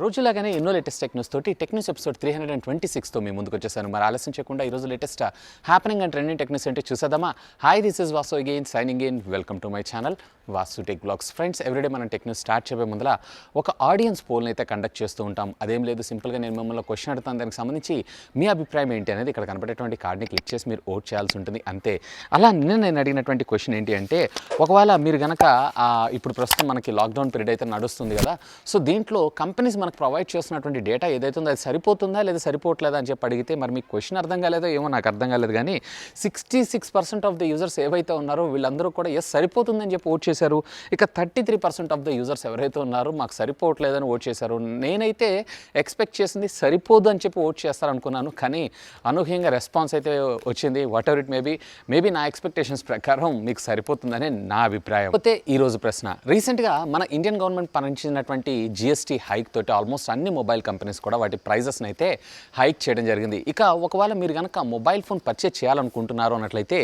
రోజులాగానే ఎన్నో latest tech news తోటి tech news episode 326తో మీ ముందుకు వచ్చేసాను. మరి ఆలస్యం చేయకుండా ఈరోజు latest happening and trending tech news ఏంటో చూసేద్దామా. Hi, this is Vasu again signing in. Welcome to my channel VaasuTechVlogs. Friends, everyday మనం టెక్ న్యూస్ స్టార్ట్ చేయబోయే ముందర ఒక ఆడియన్స్ పోల్ని అయితే కండక్ట్ చేస్తూ ఉంటాం. అదేం లేదు, సింపుల్గా నేను మిమ్మల్ని క్వశ్చన్ అడుగుతాను, దానికి సంబంధించి మీ అభిప్రాయం ఏంటి అనేది ఇక్కడ కనపడేటువంటి కార్డ్ని క్లిక్ చేసి మీరు ఓట్ చేయాల్సి ఉంటుంది, అంతే. అలా నేను అడిగినటువంటి క్వశ్చన్ ఏంటి అంటే, ఒకవేళ మీరు కనుక ఇప్పుడు ప్రస్తుతం మనకి లాక్డౌన్ పీరియడ్ అయితే నడుస్తుంది కదా, సో దీంట్లో కంపెనీస్ మనకు ప్రొవైడ్ చేస్తున్నటువంటి డేటా ఏదైతే ఉందో అది సరిపోతుందా లేదా సరిపోవట్లేదా అని చెప్పి అడిగితే, మరి మీకు క్వశ్చన్ అర్థం కాలేదో ఏమో నాకు అర్థం కాలేదు, కానీ 66% ఆఫ్ ద యూజర్స్ ఏవైతే ఉన్నారో వీళ్ళందరూ కూడా ఎస్ సరిపోతుందని చెప్పి ఓట్ చేశారు. ఇక 33% ఆఫ్ ద యూజర్స్ ఎవరైతే ఉన్నారో మాకు సరిపోవట్లేదని ఓట్ చేశారు. నేనైతే ఎక్స్పెక్ట్ చేసింది సరిపోదు అని చెప్పి ఓట్ చేస్తారనుకున్నాను, కానీ అనూహ్యంగా రెస్పాన్స్ అయితే వచ్చింది. వాట్ ఎవర్ ఇట్ మేబీ నా ఎక్స్పెక్టేషన్స్ ప్రకారం మీకు సరిపోతుందనే నా అభిప్రాయం. అయితే ఈరోజు ప్రశ్న, రీసెంట్గా మన ఇండియన్ గవర్నమెంట్ పరించినటువంటి జిఎస్టీ హైక్ తోటి ఆల్మోస్ట్ అన్ని మొబైల్ కంపెనీస్ కూడా వాటి ప్రైజెస్ని అయితే హైక్ చేయడం జరిగింది. ఇక ఒకవేళ మీరు కనుక మొబైల్ ఫోన్ పర్చేజ్ చేయాలనుకుంటున్నారు అన్నట్లయితే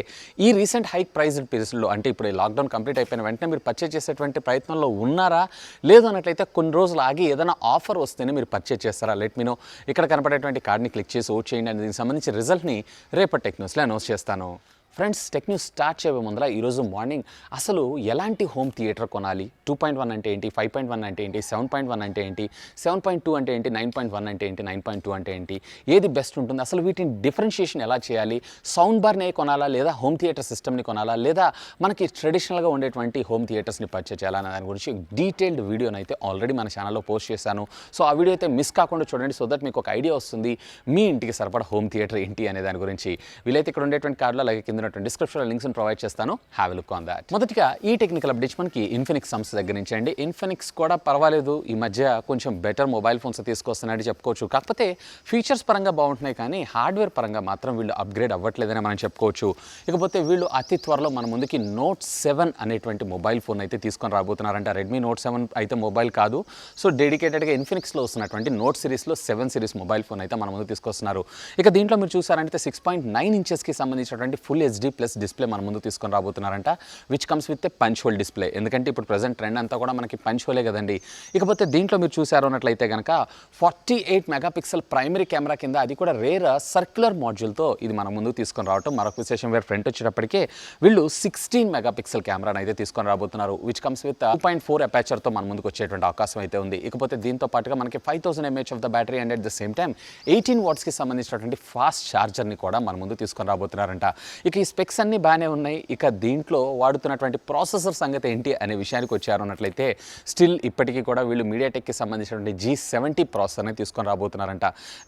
ఈ రీసెంట్ హైక్ ప్రైజ్ పీరియడ్లో, అంటే ఇప్పుడు లాక్డౌన్ కంప్లీట్ అయిపోయిన వెంటనే మీరు పర్చేజ్ చేసేటువంటి ప్రయత్నంలో ఉన్నారా, లేదు అన్నట్లయితే కొన్ని రోజులు ఆగి ఏదైనా ఆఫర్ వస్తేనే మీరు పర్చేజ్ చేస్తారా? Let me know. ఇక్కడ కనపడేటువంటి కార్డ్ని క్లిక్ చేసి ఓట్ చేయండి. దీనికి సంబంధించి రిజల్ట్ని రేపటి టెక్ న్యూస్లో అనౌన్స్ చేస్తాను. ఫ్రెండ్స్, టెక్ న్యూస్ స్టార్ట్ చేయబోయే ముందర ఈరోజు మార్నింగ్ అసలు ఎలాంటి హోమ్ థియేటర్ కొనాలి, 2.1 అంటే ఏంటి, 5.1 అంటే ఏంటి, 7.1 అంటే ఏంటి, 7.2 అంటే ఏంటి, 9.1 అంటే ఏంటి, 9.2 అంటే ఏంటి, ఏది బెస్ట్ ఉంటుంది, అసలు వీటిని డిఫరెన్షియేషన్ ఎలా చేయాలి, సౌండ్ బార్ని కొనాలా లేదా హోమ్ థియేటర్ సిస్టమ్ని కొనాలా లేదా మనకి ట్రెడిషనల్గా ఉండేటువంటి హోమ్ థియేటర్స్ని పర్చేజ్ చేయాలన్న దాని గురించి డీటెయిల్డ్ వీడియోని అయితే ఆల్రెడీ మన ఛానల్లో పోస్ట్ చేశాను. సో ఆ వీడియో అయితే మిస్ కాకుండా చూడండి, సో దట్ మీకు ఒక ఐడియా వస్తుంది మీ ఇంటికి సరిపడా హోమ్ థియేటర్ ఏంటి అనే దాని గురించి. వీలైతే ఇక్కడ ఉండేటువంటి కార్డులో అలాగే కింద డిస్క్రిప్షన్లో లింక్స్ ప్రొవైడ్ చేస్తాను, have a look on that. మొదటిగా ఈ టెక్నికల్ అప్డేట్స్ మనకి ఇన్ఫినిక్స్ సంస్థ దగ్గర నుంచి అండి. ఇన్ఫినిక్స్ కూడా పర్వాలేదు, ఈ మధ్య కొంచెం బెటర్ మొబైల్ ఫోన్స్ తీసుకొస్తున్నాయని చెప్పుకోవచ్చు. కాకపోతే ఫీచర్స్ పరంగా బాగుంటున్నాయి, కానీ హార్డ్వేర్ పరంగా మాత్రం వీళ్ళు అప్గ్రేడ్ అవ్వట్లేదని మనం చెప్పుకోవచ్చు. ఇకపోతే వీళ్ళు అతి త్వరలో మన ముందుకి నోట్ 7 అనేటువంటి మొబైల్ ఫోన్ అయితే తీసుకొని రాబోతున్నారంట. రెడ్మీ నోట్ 7 అయితే మొబైల్ కాదు, సో డెడికేటెడ్గా ఇన్ఫినిక్స్లో వస్తున్నటువంటి నోట్ సిరీస్లో 7 సిరీస్ మొబైల్ ఫోన్ అయితే మన ముందు తీసుకొస్తున్నారు. ఇక దీంట్లో మీరు చూసారంటే 6.9 ఇంచెస్కి సంబంధించినటువంటి ఫుల్ హెచ్డీ ప్లస్ డిస్ప్లే మన ముందు తీసుకొని రాబోతున్నారంట, which comes with a punch hole display. ఎందుకంటే ఇప్పుడు ప్రజెంట్ ట్రెండ్ అంతా కూడా మనకి పంచ్ హోలే కదండి. ఇకపోతే దీంట్లో మీరు చూసారు అన్నట్లయితే కనుక 48 మెగాపిక్సెల్ ప్రైమరీ కెమెరా కింద, అది కూడా రేర్ సర్క్యులర్ మాడ్యూల్తో ఇది మన ముందు తీసుకొని రావటం మరొక విశేషం. వేరే ఫ్రంట్ వచ్చేటప్పటికే వీళ్ళు 16 మెగాపిక్సెల్ కెమెరాని అయితే తీసుకొని రాబోతున్నారు, విచ్ కమ్స్ విత్ 2.4 అపాచర్తో మన ముందుకు వచ్చేటువంటి అవకాశం అయితే ఉంది. ఇకపోతే దీంతో పాటుగా మనకి 5000 mAh of the battery and at the same time 18 వాట్స్కి సంబంధించినటువంటి ఫాస్ట్ ఛార్జర్ని కూడా మన ముందు తీసుకొని రాబోతున్నారంట. ఇక ఈ స్పెక్స్ అన్ని బాగానే ఉన్నాయి. ఇక దీంట్లో వాడుతున్నటువంటి ప్రాసెసర్ సంగతి ఏంటి అనే విషయానికి వచ్చారు అన్నట్లయితే స్టిల్ ఇప్పటికీ కూడా వీళ్ళు మీడియాటెక్కి సంబంధించినటువంటి G70 ప్రాసెసర్ని తీసుకొని రాబోతున్నారంట.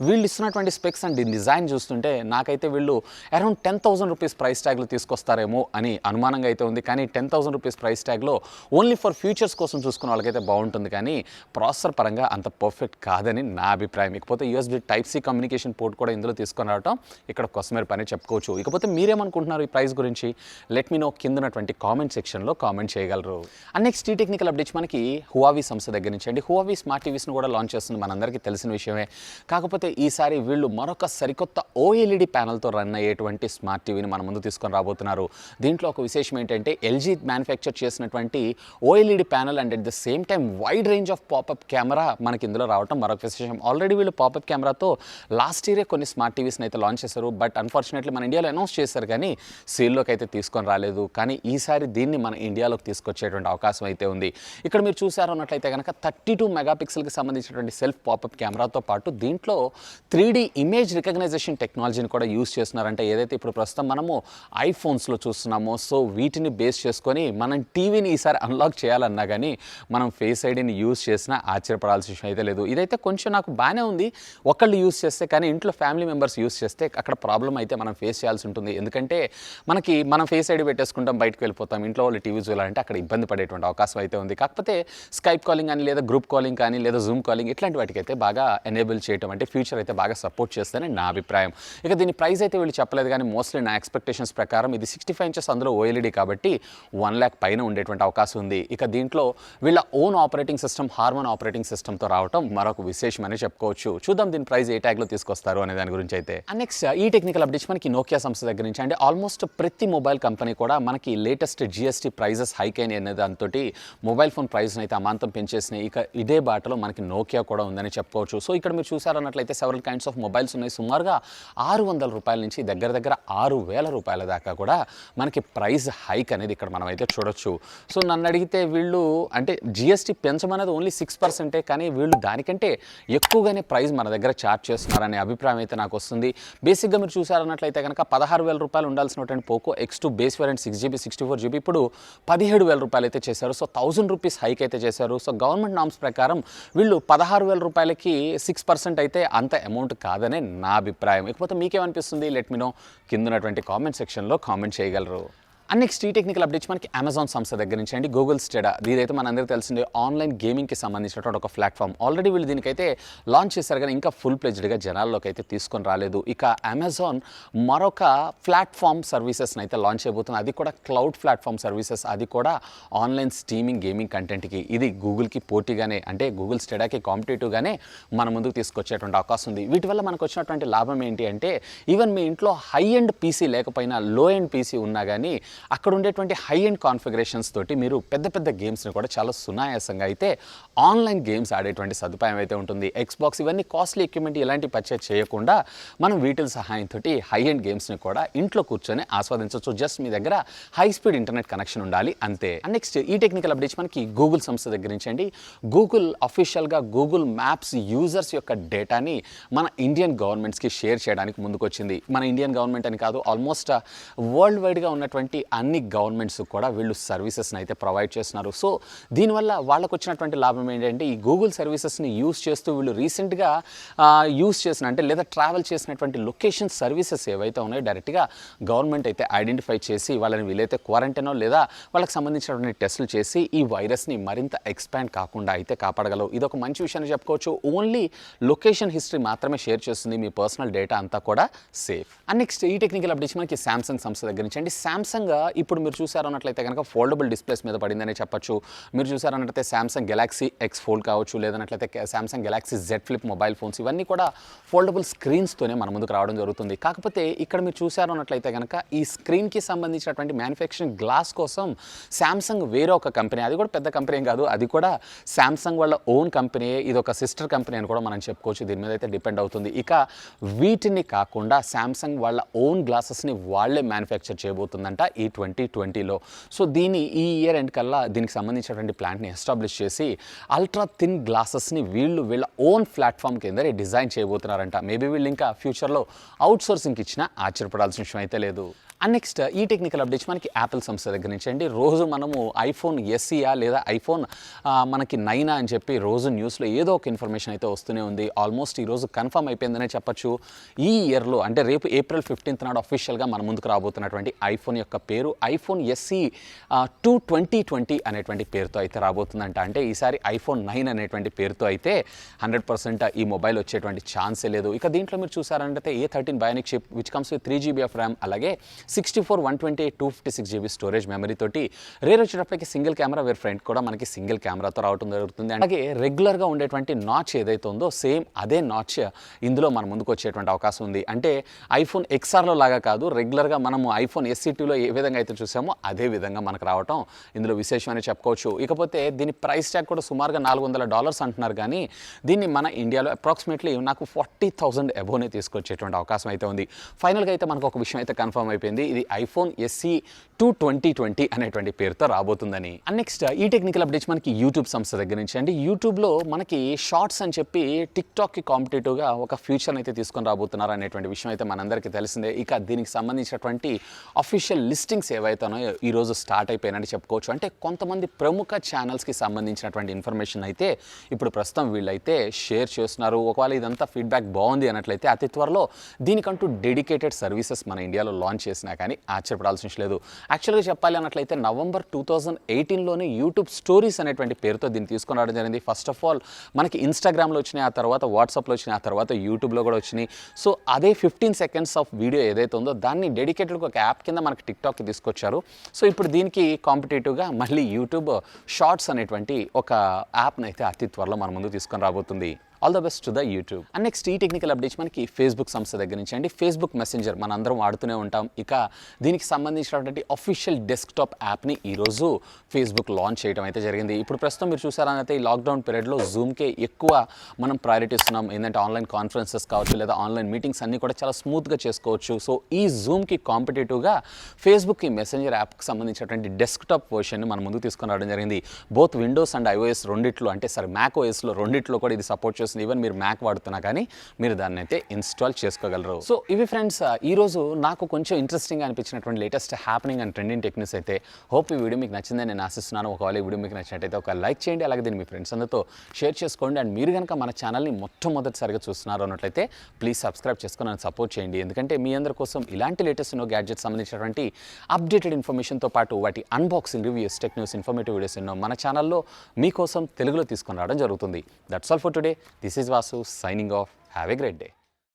వీళ్ళు ఇస్తున్నటువంటి స్పెక్స్ అండ్ డిజైన్ చూస్తుంటే నాకైతే వీళ్ళు అరౌండ్ 10,000 రూపీస్ ప్రైస్ ట్యాగ్లో తీసుకొస్తారేమో అని అనుమానంగా అయితే ఉంది. కానీ 10,000 రూపీస్ ప్రైస్ ట్యాగ్లో ఓన్లీ ఫర్ ఫ్యూచర్స్ కోసం చూసుకున్న వాళ్ళకైతే బాగుంటుంది, కానీ ప్రాసెసర్ పరంగా అంత పర్ఫెక్ట్ కాదని నా అభిప్రాయం. ఇకపోతే USB Type-C కమ్యూనికేషన్ పోర్ట్ కూడా ఇందులో తీసుకొని రావడం ఇక్కడ కొసమేర పని చెప్పుకోవచ్చు. ఇకపోతే మీరేమనుకుంటున్నారు ఈ ప్రైస్ గురించి? లెట్ మీ నో, కింద ఉన్నటువంటి కామెంట్ సెక్షన్లో కామెంట్ చేయగలరు. అండ్ నెక్స్ట్ ఈ టెక్నికల్ అప్డేట్స్ మనకి Huawei సంస్థ దగ్గర నుంచి అండి. Huawei స్మార్ట్ టీవీస్ను కూడా లాంచ్ చేస్తుంది, మనందరికీ తెలిసిన విషయమే. కాకపోతే ఈసారి వీళ్ళు మరొక సరికొత్త OLED ప్యానల్తో రన్ అయ్యేటువంటి స్మార్ట్ టీవీని మన ముందు తీసుకొని రాబోతున్నారు. దీంట్లో ఒక విశేషం ఏంటంటే LG మ్యానుఫ్యాక్చర్ చేసినటువంటి OLED panel and at the same time wide range of popup camera మనకి ఇందులో రావడం మరొక విశేషం. ఆల్రెడీ వీళ్ళు పాపప్ కెమెరాతో లాస్ట్ ఇయరే కొన్ని స్మార్ట్ టీవీస్ని అయితే లాంచ్ చేశారు, బట్ అన్ఫార్చునేట్లీ మన ఇండియాలో అనౌన్స్ చేశారు, కానీ సేల్లోకి అయితే తీసుకొని రాలేదు. కానీ ఈసారి దీన్ని మన ఇండియాలోకి తీసుకొచ్చేటువంటి అవకాశం అయితే ఉంది. ఇక్కడ మీరు చూసారు అన్నట్లయితే కనుక 32 మెగాపిక్సెల్కి సంబంధించినటువంటి సెల్ఫ్ పాపప్ కెమెరాతో పాటు దీంట్లో 3D ఇమేజ్ రికగ్నైజేషన్ టెక్నాలజీని కూడా యూస్ చేస్తున్నారంటే, ఏదైతే ఇప్పుడు ప్రస్తుతం మనము ఐఫోన్స్లో చూస్తున్నామో, సో వీటిని బేస్ చేసుకొని మనం టీవీని ఈసారి అన్లాక్ చేయాలన్నా కానీ మనం ఫేస్ ఐడీని యూస్ చేసినా ఆశ్చర్యపడాల్సిన విషయం అయితే లేదు. ఇదైతే కొంచెం నాకు బాగానే ఉంది ఒకళ్ళు యూస్ చేస్తే, కానీ ఇంట్లో ఫ్యామిలీ మెంబర్స్ యూస్ చేస్తే అక్కడ ప్రాబ్లం అయితే మనం ఫేస్ చేయాల్సి ఉంటుంది. ఎందుకంటే మనం ఫేస్ ఐడి పెట్టేసుకుంటాం, బయటకు వెళ్ళిపోతాం, ఇంట్లో వాళ్ళు టీవీ చూడాలంటే అక్కడ ఇబ్బంది పడేటువంటి అవకాశం అయితే ఉంది. కాకపోతే స్కైప్ కాలింగ్ కానీ లేదా గ్రూప్ కాలింగ్ కానీ లేదా జూమ్ కాలింగ్ ఇట్లాంటి వాటికి అయితే బాగా ఎనేబుల్ చేయడం, అంటే ఫ్యూచర్ అయితే బాగా సపోర్ట్ చేస్తారని నా అభిప్రాయం. ఇక దీని ప్రైస్ అయితే వీళ్ళు చెప్పలేదు, కానీ మోస్ట్లీ నా ఎక్స్పెక్టేషన్స్ ప్రకారం ఇది 65 ఇంచెస్ అందులో OLED కాబట్టి 1 lakh పైన ఉండేటువంటి అవకాశం ఉంది. ఇక దీంట్లో వీళ్ళ own operating system hormone operating సిస్టమ్తో రావడం మరొక విశేషం అని చెప్పుకోవచ్చు. చూద్దాం దీని ప్రైస్ ఏ ట్యాగ్లో తీసుకొస్తారు అనే దాని గురించి అయితే. నెక్స్ట్ ఈ టెక్నికల్ అప్డేట్స్ మనకి నోకియా సంస్థ దగ్గర నుంచి అంటే ఆల్మోస్ట్ ప్రతి మొబైల్ కంపెనీ కూడా మనకి లేటెస్ట్ జిఎస్టీ ప్రైజెస్ హైక్ అయినాయి అనే దాంతో మొబైల్ ఫోన్ ప్రైస్ని అయితే అమాంతం పెంచేసినాయి. ఇక ఇదే బాటలో మనకి నోకియా కూడా ఉందని చెప్పుకోవచ్చు. సో ఇక్కడ మీరు చూసారన్నట్లయితే సెవరల్ కైండ్స్ ఆఫ్ మొబైల్స్ ఉన్నాయి. సుమారుగా ₹600 నుంచి దగ్గర ₹6,000 దాకా కూడా మనకి ప్రైస్ హైక్ అనేది ఇక్కడ మనం అయితే చూడొచ్చు. సో నన్ను అడిగితే వీళ్ళు అంటే జిఎస్టీ పెంచమనేది ఓన్లీ 6%, కానీ వీళ్ళు దానికంటే ఎక్కువగానే ప్రైస్ మన దగ్గర ఛార్జ్ చేస్తున్నారనే అభిప్రాయం అయితే నాకు వస్తుంది. బేసిక్గా మీరు చూసారన్నట్లయితే కనుక ₹16,000 ఉండాల్సినటువంటి Poco X2 base variant 6GB 64GB ఇప్పుడు ₹17,000 అయితే చేశారు. సో ₹1,000 హైక్ అయితే చేశారు. సో గవర్నమెంట్ నామ్స్ ప్రకారం వీళ్ళు ₹16,000కి 6% అయితే అంత అమౌంట్ కాదనే నా అభిప్రాయం. ఇకపోతే మీకేమనిపిస్తుంది? లెట్ మీ నో కింద ఉన్నటువంటి కామెంట్ సెక్షన్లో కామెంట్ చేయగలరు. అండ్ నెక్స్ట్ ఈ టెక్నికల్ అప్డేట్స్ మనకి అమెజాన్ సంస్థ దగ్గర నుంచి అండి. గూగుల్ స్టేడా ఇదైతే మనందరికీ తెలిసిందే ఆన్లైన్ గేమింగ్కి సంబంధించినటువంటి ఒక ప్లాట్ఫామ్. ఆల్రెడీ వీళ్ళు దీనికైతే లాంచ్ చేశారు, కానీ ఇంకా ఫుల్ ప్లెజ్డ్గా జనాల్లోకి అయితే తీసుకొని రాలేదు. ఇక అమెజాన్ మరొక ప్లాట్ఫామ్ సర్వీసెస్ని అయితే లాంచ్ చేయబోతుంది. అది కూడా క్లౌడ్ ప్లాట్ఫామ్ సర్వీసెస్, అది కూడా ఆన్లైన్ స్ట్రీమింగ్ గేమింగ్ కంటెంట్కి. ఇది గూగుల్కి పోటీగానే అంటే గూగుల్ స్టేడాకి కాంపిటేటివ్గానే మన ముందుకు తీసుకొచ్చేటువంటి అవకాశం ఉంది. వీటి వల్ల మనకు వచ్చినటువంటి లాభం ఏంటి అంటే ఈవెన్ మీ ఇంట్లో హై ఎండ్ పీసీ లేకపోయినా లో ఎండ్ పీసీ ఉన్నా కానీ అక్కడ ఉండేటువంటి హై ఎండ్ కాన్ఫిగరేషన్స్ తోటి మీరు పెద్ద పెద్ద గేమ్స్ని కూడా చాలా సునాయాసంగా అయితే ఆన్లైన్ గేమ్స్ ఆడేటువంటి సదుపాయం అయితే ఉంటుంది. ఎక్స్బాక్స్ ఇవన్నీ కాస్ట్లీ ఎక్విప్మెంట్ ఇలాంటి పర్చేజ్ చేయకుండా మనం వీటి సహాయంతో హై ఎండ్ గేమ్స్ని కూడా ఇంట్లో కూర్చొని ఆస్వాదించవచ్చు. జస్ట్ మీ దగ్గర హై స్పీడ్ ఇంటర్నెట్ కనెక్షన్ ఉండాలి అంతే. అండ్ నెక్స్ట్ ఈ టెక్నికల్ అప్డేట్స్ మనకి గూగుల్ సంస్థ దగ్గర నుంచి అండి. గూగుల్ అఫీషియల్గా గూగుల్ మ్యాప్స్ యూజర్స్ యొక్క డేటాని మన ఇండియన్ గవర్నమెంట్స్కి షేర్ చేయడానికి ముందుకొచ్చింది. మన ఇండియన్ గవర్నమెంట్ అని కాదు, ఆల్మోస్ట్ వరల్డ్ వైడ్గా ఉన్నటువంటి అన్ని గవర్నమెంట్స్ కూడా వీళ్ళు సర్వీసెస్ని అయితే ప్రొవైడ్ చేస్తున్నారు. సో దీనివల్ల వాళ్ళకు వచ్చినటువంటి లాభం ఏంటంటే ఈ గూగుల్ సర్వీసెస్ని యూజ్ చేస్తూ వీళ్ళు రీసెంట్గా యూజ్ చేసిన అంటే లేదా ట్రావెల్ చేసినటువంటి లొకేషన్ సర్వీసెస్ ఏవైతే ఉన్నాయో డైరెక్ట్గా గవర్నమెంట్ అయితే ఐడెంటిఫై చేసి వాళ్ళని వీలైతే క్వారంటైనో లేదా వాళ్ళకి సంబంధించినటువంటి టెస్టులు చేసి ఈ వైరస్ని మరింత ఎక్స్పాండ్ కాకుండా అయితే కాపాడగలవు. ఇది ఒక మంచి విషయాన్ని చెప్పుకోవచ్చు. ఓన్లీ లొకేషన్ హిస్టరీ మాత్రమే షేర్ చేస్తుంది, మీ పర్సనల్ డేటా అంతా కూడా సేఫ్. అండ్ నెక్స్ట్ ఈ టెక్నికల్ అప్డేట్స్ మనకి సామ్సంగ్ సంస్థ దగ్గర నుంచి అండి. సామ్సంగ్ ఇప్పుడు మీరు చూసారన్నట్లయితే కనుక ఫోల్డబుల్ డిస్ప్లేస్ మీద పడిందని చెప్పొచ్చు. మీరు చూసారన్నట్లయితే సామ్సంగ్ గెలాక్సీ ఎక్స్ ఫోల్డ్ కావచ్చు, లేదన్నట్లయితే Samsung Galaxy Z Flip mobile phones ఇవన్నీ కూడా ఫోల్డబుల్ స్క్రీన్స్తోనే మన ముందుకు రావడం జరుగుతుంది. కాకపోతే ఇక్కడ మీరు చూసారన్నట్లయితే కనుక ఈ స్క్రీన్కి సంబంధించినటువంటి మ్యానుఫ్యాక్చరింగ్ గ్లాస్ కోసం సామ్సంగ్ వేరే ఒక కంపెనీ, అది కూడా పెద్ద కంపెనీ కాదు, అది కూడా సామ్సంగ్ వాళ్ళ ఓన్ కంపెనీ, ఇది ఒక సిస్టర్ కంపెనీ అని కూడా మనం చెప్పుకోవచ్చు. దీని మీద అయితే డిపెండ్ అవుతుంది. ఇక వీటిని కాకుండా సామ్సంగ్ వాళ్ళ ఓన్ గ్లాసెస్ని వాళ్ళే మ్యానుఫ్యాక్చర్ చేయబోతుందంట ఈ 2020లో. సో ఈ ఇయర్ ఎండ్ కల్లా దీనికి సంబంధించినటువంటి ప్లాంట్ని ఎస్టాబ్లిష్ చేసి అల్ట్రా థిన్ గ్లాసెస్ని వీళ్ళ ఓన్ ప్లాట్ఫామ్ కింద డిజైన్ చేయబోతున్నారంట. మేబీ వీళ్ళు ఇంకా ఫ్యూచర్లో అవుట్ సోర్సింగ్కి ఇచ్చినా ఆశ్చర్యపడాల్సిన విషయం అయితే లేదు. అండ్ నెక్స్ట్ ఈ టెక్నికల్ అప్డేట్స్ మనకి యాపిల్ సంస్థ దగ్గర నుంచి అండి. రోజు మనము ఐఫోన్ ఎస్సీయా లేదా ఐఫోన్ మనకి 9 అని చెప్పి రోజు న్యూస్లో ఏదో ఒక ఇన్ఫర్మేషన్ అయితే వస్తూనే ఉంది. ఆల్మోస్ట్ ఈరోజు కన్ఫర్మ్ అయిపోయిందనే చెప్పచ్చు. ఈ ఇయర్లో అంటే రేపు April 15th నాడు అఫీషియల్గా మన ముందుకు రాబోతున్నటువంటి ఐఫోన్ యొక్క పేరు ఐఫోన్ SE 2 2020 అనేటువంటి పేరుతో అయితే రాబోతుందంట. అంటే ఈసారి ఐఫోన్ 9 అనేటువంటి పేరుతో అయితే 100% ఈ మొబైల్ వచ్చేటువంటి ఛాన్సే లేదు. ఇక దీంట్లో మీరు చూసారంటే A13 bionic chip which comes with 3GB of RAM, అలాగే 64, 128, 256GB స్టోరేజ్ మెమరీ తోటి రేర్ వచ్చేటప్పటికి సింగిల్ కెమెరా, వేర్ ఫ్రంట్ కూడా మనకి సింగిల్ కెమెరాతో రావడం జరుగుతుంది. అలాగే రెగ్యులర్గా ఉండేటువంటి నాచ్ ఏదైతే ఉందో సేమ్ అదే నాచ్ ఇందులో మన ముందుకు వచ్చేటువంటి అవకాశం ఉంది. అంటే ఐఫోన్ XRలో లాగా కాదు, రెగ్యులర్గా మనము ఐఫోన్ SE2లో ఏ విధంగా అయితే చూసామో అదే విధంగా మనకు రావటం ఇందులో విశేషం అని చెప్పుకోవచ్చు. ఇకపోతే దీని ప్రైస్ ట్యాగ్ కూడా సుమారుగా $400 అంటున్నారు, కానీ దీన్ని మన ఇండియాలో అప్రాక్సిమేట్లీ నాకు 40,000 అబోనే తీసుకొచ్చేటువంటి అవకాశం అయితే ఉంది. ఫైనల్గా అయితే మనకు ఒక విషయం అయితే కన్ఫర్మ్ అయిపోయింది, ఇది ఐఫోన్ SE 2 2020 అనేటువంటి పేరుతో రాబోతుందని. అండ్ నెక్స్ట్ ఈ టెక్నికల్ అప్డేట్స్ మనకి యూట్యూబ్ సంస్థ దగ్గర నుంచి అండి. యూట్యూబ్లో మనకి షార్ట్స్ అని చెప్పి టిక్టాక్కి కాంపిటేటివ్గా ఒక ఫ్యూచర్ అయితే తీసుకొని రాబోతున్నారు అనేటువంటి విషయం అయితే మనందరికీ తెలిసిందే. ఇక దీనికి సంబంధించినటువంటి అఫీషియల్ లిస్టింగ్స్ ఏవైతే ఉన్నాయో ఈరోజు స్టార్ట్ అయిపోయినట్టు చెప్పుకోవచ్చు. అంటే కొంతమంది ప్రముఖ ఛానల్స్కి సంబంధించినటువంటి ఇన్ఫర్మేషన్ అయితే ఇప్పుడు ప్రస్తుతం వీళ్ళైతే షేర్ చేస్తున్నారు. ఒకవేళ ఇదంతా ఫీడ్బ్యాక్ బాగుంది అన్నట్లయితే అతి త్వరలో దీనికంటూ డెడికేటెడ్ సర్వీసెస్ మన ఇండియాలో లాంచ్ చేసినా కానీ ఆశ్చర్యపడాల్సిన లేదు. యాక్చువల్గా చెప్పాలి అన్నట్లయితే November 2018లోనే యూట్యూబ్ స్టోరీస్ అనేటువంటి పేరుతో దీన్ని తీసుకొని రావడం జరిగింది. ఫస్ట్ ఆఫ్ ఆల్ మనకి ఇన్స్టాగ్రామ్లో వచ్చినాయి, ఆ తర్వాత వాట్సాప్లో వచ్చినాయి, ఆ తర్వాత యూట్యూబ్లో కూడా వచ్చినాయి. సో అదే 15 seconds ఆఫ్ వీడియో ఏదైతే ఉందో దాన్ని డెడికేటెడ్గా ఒక యాప్ కింద మనకి టిక్టాక్కి తీసుకొచ్చారు. సో ఇప్పుడు దీనికి కాంపిటేటివ్గా మళ్ళీ యూట్యూబ్ షార్ట్స్ అనేటువంటి ఒక యాప్ని అయితే అతి త్వరలో మన ముందు తీసుకొని రాబోతుంది. All the best to the YouTube. And next ఈ టెక్నికల్ అప్డేట్స్ మనకి ఫేస్బుక్ సంస్థ దగ్గర నుంచి అండి. ఫేస్బుక్ మెసెంజర్ మన అందరం వాడుతూనే ఉంటాం. ఇక దీనికి సంబంధించినటువంటి అఫీషియల్ డెస్క్టాప్ యాప్ని ఈరోజు ఫేస్బుక్ లాంచ్ చేయడం అయితే జరిగింది. ఇప్పుడు ప్రస్తుతం మీరు చూసారనైతే ఈ లాక్డౌన్ పీరియడ్లో జూమ్కే ఎక్కువ మనం ప్రయారిటీ ఇస్తున్నాం. ఏంటంటే ఆన్లైన్ కాన్ఫరెన్సెస్ కావచ్చు లేదా ఆన్లైన్ మీటింగ్స్ అన్నీ కూడా చాలా స్మూత్గా చేసుకోవచ్చు. సో ఈ జూమ్కి కాంపిటేటివ్గా ఫేస్బుక్ ఈ మెసెంజర్ యాప్కి సంబంధించినటువంటి డెస్క్టాప్ వర్షన్ని మన ముందుకు తీసుకొని రావడం జరిగింది. బోత్ విండోస్ అండ్ iOS రెండిట్లో అంటే మ్యాక్ ఓఎస్లో రెండిట్లో కూడా ఇది సపోర్ట్ చేస్తుంది. ఈవెన్ మీరు మ్యాక్ వాడుతున్నా కానీ మీరు దాన్ని అయితే ఇన్స్టాల్ చేసుకోగలరు. సో ఇవి ఫ్రెండ్స్ ఈరోజు నాకు కొంచెం ఇంట్రెస్టింగ్గా అనిపించినటువంటి latest happening and trending techniques అయితే. హోప్ ఈ వీడియో మీకు నచ్చిందని నేను ఆశిస్తున్నాను. ఒకవేళ ఈ వీడియో మీకు నచ్చినట్టయితే ఒక లైక్ చేయండి, అలాగే దీన్ని మీ ఫ్రెండ్స్ అందరితో షేర్ చేసుకోండి. అండ్ మీరు కనుక మన ఛానల్ని మొట్టమొదటిసారిగా చూస్తున్నారు అన్నట్లయితే ప్లీజ్ సబ్స్క్రైబ్ చేసుకొని నన్ను సపోర్ట్ చేయండి. ఎందుకంటే మీ అందరి కోసం ఇలాంటి లేటెస్ట్ గ్యాడ్జెట్ సంబంధించినటువంటి అప్డేటెడ్ ఇన్ఫర్మేషన్తో పాటు వాటి unboxing reviews, tech news, informative videos ఎన్నో మన ఛానల్లో మీకోసం తెలుగులో తీసుకొని రావడం జరుగుతుంది. That's all for today. This is Vasu signing off. Have a great day.